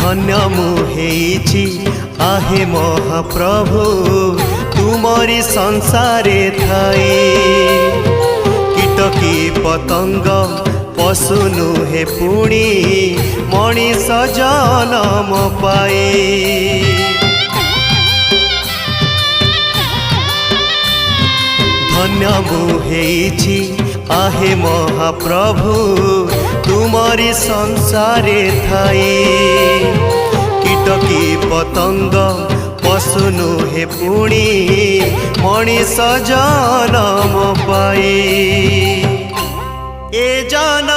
धन्य मुहेछि आहे महाप्रभु तुमरी संसारे थाई। कीटकी पतंग पशु नुहे पुणी मनीष जनम पाए। धन्य मुहेछि आहे महाप्रभु तुमरी संसारे थाई। कीटकी पतंग पशु नुहे पुणी मनीष जनम पाए। ए जन